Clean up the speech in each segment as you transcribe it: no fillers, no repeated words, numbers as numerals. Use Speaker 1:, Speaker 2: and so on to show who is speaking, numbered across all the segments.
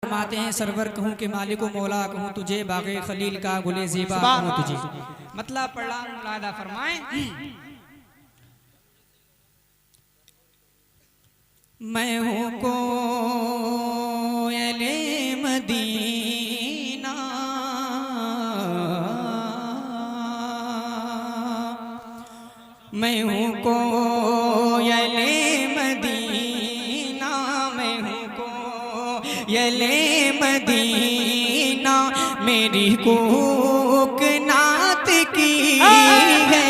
Speaker 1: फरमाते हैं सरवर कहूँ के मालिक मौला कहूँ तुझे, बाग़े खलील का गुले ज़ेबा कहूँ तुझे। मतलब पढ़ा मुलादा फरमाएं। मैं हूँ कोयले मदीना, मैं हूँ कोयले मदीना, मैं हूँ कोयले मदीना, मेरी कूक नात की है।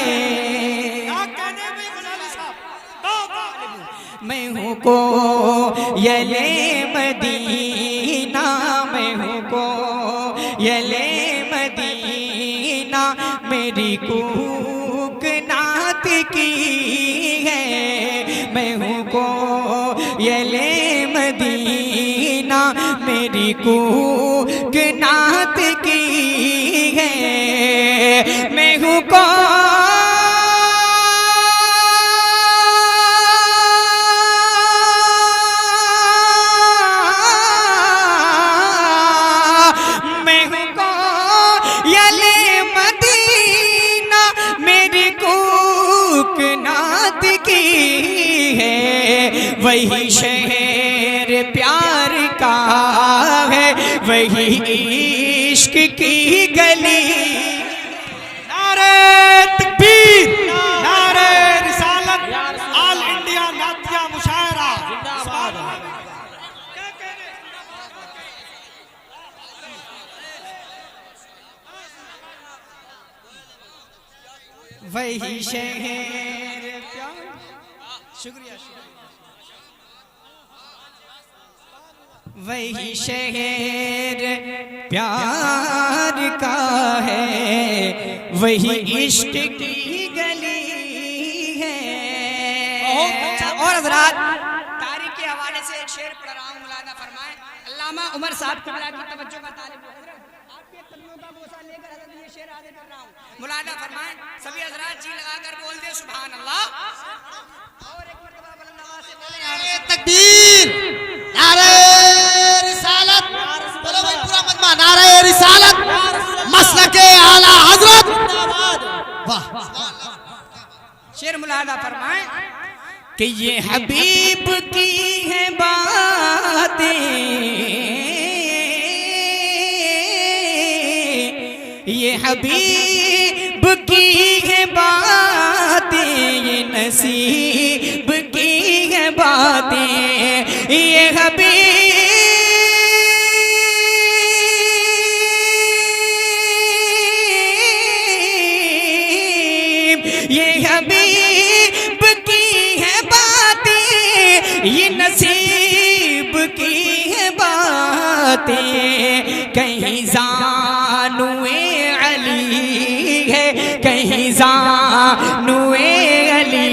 Speaker 1: मैं हूँ कोयले मदीना, मैं हूँ कोयले मदीना, मेरी कूक नात की है। मैं हूँ कोयले मदीना, मेरी कूक नात की है। मैं हूँ वही शहर प्यार का है, वही इश्क की गली।
Speaker 2: नारे तकबीर, नारे रिसालत, ऑल इंडिया नातिया मुशायरा जिंदाबाद।
Speaker 1: वही शहर प्यार, शुक्रिया, वही शहर प्यार का है, वही इश्क की गली है। और हज़रात तारीख के हवाले से एक शेर पढ़ रहा हूँ, मुलादा फरमाएं। अल्लामा उमर साहब किबला की तवज्जो का तालिब हूँ। आपके कदमों का बोसा लेकर हज़रत ये शेर आगे कर रहा हूँ, मुलादा फरमाएं। सभी हज़रात जी लगाकर बोल दे सुभान अल्लाह। और एक मर्तबा बुलंद आवाज़ से बोले नारे
Speaker 2: तकबीर, नारे रिसालत, बोलो भाई पूरा मजमा, नारे रिसालत, मसलके आला हजरत। वाह,
Speaker 1: शेर मुलादा फरमाएं कि ये हबीब की है बातें, ये हबीब की है बातें, ये नसीब की है बातें, ये हबीब, ये हबीब की है बातें, ये नसीब की है बातें। कहीं ज़ानुए अली है, कहीं ज़ानुए अली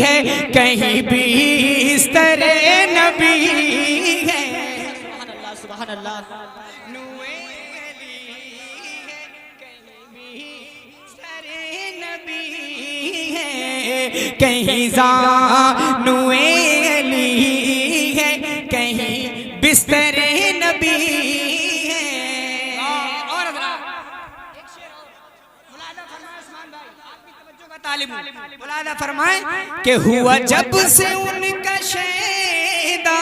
Speaker 1: है, कहीं बिस्तरे नबी है। सुभान अल्लाह, सुभान अल्लाह। नुए अली है, कहीं बिस्तरे नबी है, कहीं ज़ानुए अली है, कहीं बिस्तरे नबी है। और एक शेर और मुलादा फरमाए उस्मान भाई, आपकी तवज्जो का तालिब हूं। मुलादा फरमाए कि हुआ जब से उनका शैदा,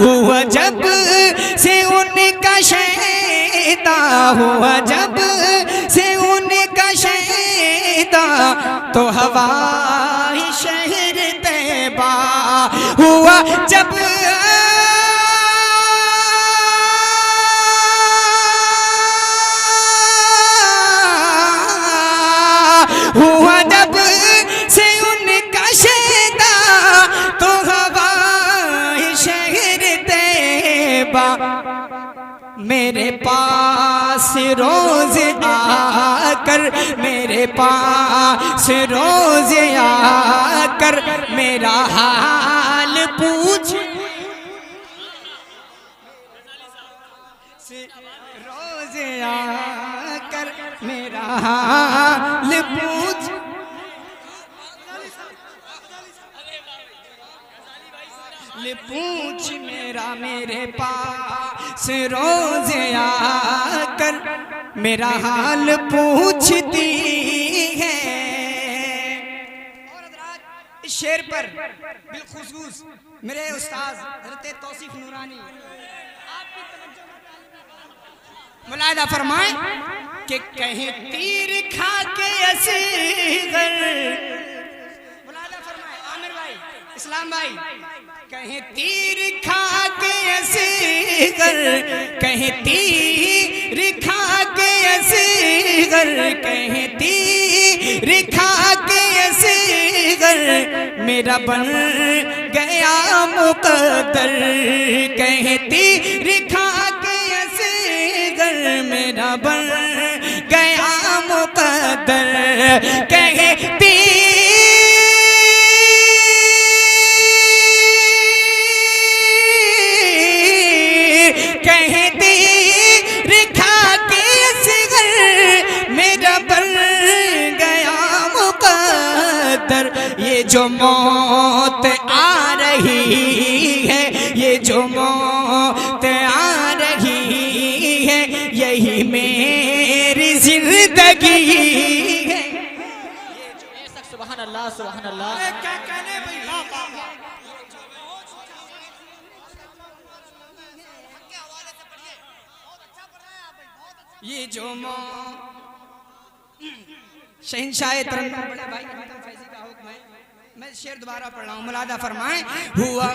Speaker 1: हुआ जब से उनका शैदा, हुआ जब से उनका शैदा, तो हवाई शहर तैबा हुआ जब, हुआ जब से उनका शैदा, तो हवाई शहर तैबा मेरे पास रोज आकर, मेरे पास रोज आकर मेरा हाल पूछ, रोज आकर मेरा हाल पूछ। ले पूछ मेरा मेरे पास रोज आकर मेरा हाल पूछती है। और हज़रात इस शेर पर बिलखुसूस मेरे उस्ताद हज़रत तौसीफ नूरानी आपकी तवज्जो मुलाहिदा फरमाएं कि कहीं तीर खा के असगर, मुलाहिदा फरमाएं आमिर भाई, इस्लाम भाई, कहीं तीर खा के असगर, कहीं तीर खा के असगर, कहीं तीर खा के असगर मेरा बन गया मुकद्दर, कहीं तीर खा के असगर मेरा बन गया मुकद्दर, कहीं ये जो मौत आ रही है, ये जो मौत आ रही है, यही मेरी जिंदगी है।
Speaker 3: सुभान अल्लाह सुभान अल्लाह।
Speaker 1: क्या कहने भाई, ये जो शहंशाह तरन्नुम बड़े भाई फैजी का हुक्म है। मैं शेर दोबारा पढ़ रहा हूँ, मुलाहिदा फरमाएं। हुआ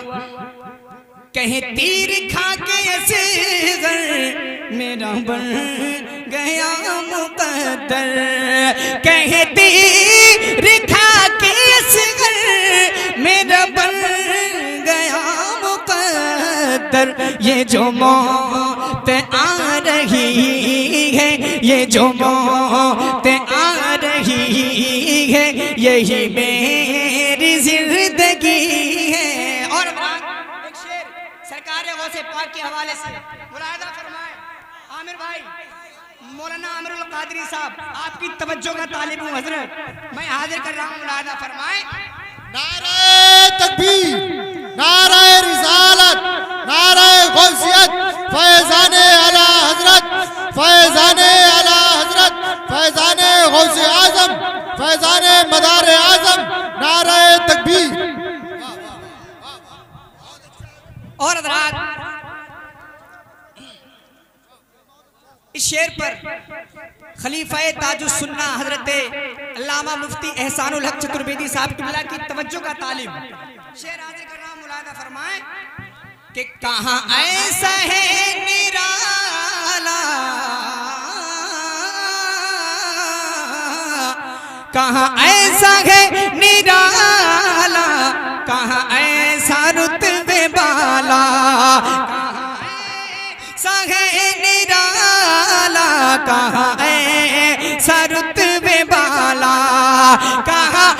Speaker 1: कहीं तीर खा के असगर मेरा बन गया मुकद्दर, कहीं तीर खा के असगर मेरा बन गया मुकद्दर, ये जो मौत आ रही है, ये जो मौत आ रही है, यही मेरी जिंदगी है। और एक शेर सरकार गौसे पाक के हवाले से मुलाहिदा फरमाएं आमिर भाई, मौलाना आमिरुल कादरी साहब आपकी तवज्जो का तालिब हूँ हजरत, मैं हाजिर कर रहा हूँ, मुलाहिदा फरमाएं।
Speaker 2: नारे तकबीर, नारे रिसालत, नारे गौसियत, फैज़ाने आला हजरत, फैज़ाने आला हजरत, फैज़ाने गौसे आजम, फैज़ाने मदारे आजम, नारे तकबीर।
Speaker 1: और हज़रात इस शेर पर खलीफा ताजुस सुन्ना हजरत अल्लामा मुफ्ती एहसानुल हक चतुर्वेदी साहब किबला की तवज्जो का तालिब शेर हाजिर कर रहा हूं, मुलाहिदा फरमाएं कि कहां ऐसा है निराला, कहां ऐसा है निराला, कहां ऐसा रुतबे बाला, कहां ऐसा है निराला, कहां ऐसा रुतबे बाला, कहां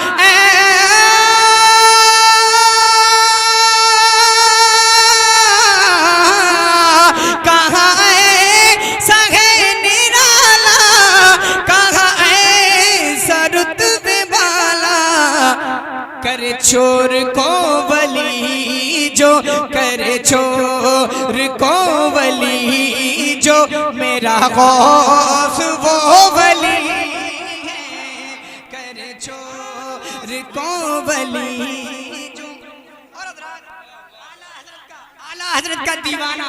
Speaker 1: करे चोर को वली जो, करे चोर को वली जो, मेरा गौस वो वली है, करे चोर को वली जो। और आला हजरत का दीवाना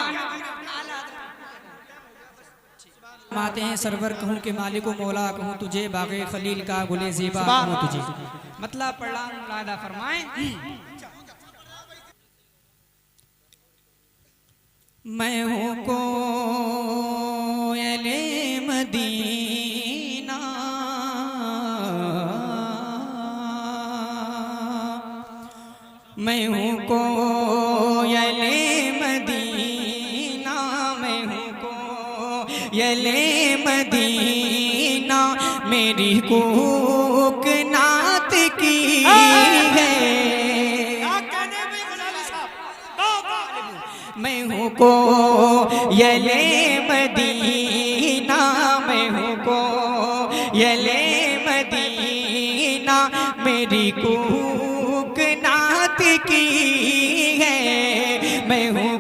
Speaker 1: माते हैं सरवर कहूँ के मालिको मौला कहूँ तुझे, बागे खलील का गुले ज़ेबा कहूँ तुझे। मतलब पढ़ रहा हूँ, मुलाहिदा फरमाएं। मैं हूँ कोयले मदीना, मैं हूँ कोयले मदीना, मैं हूँ कोयले मदीना, मेरी कूक नात की है। मैं हूँ कोयले मदीना, मैं हूँ कोयले मदीना, मेरी कूक नात की है। मैं हूँ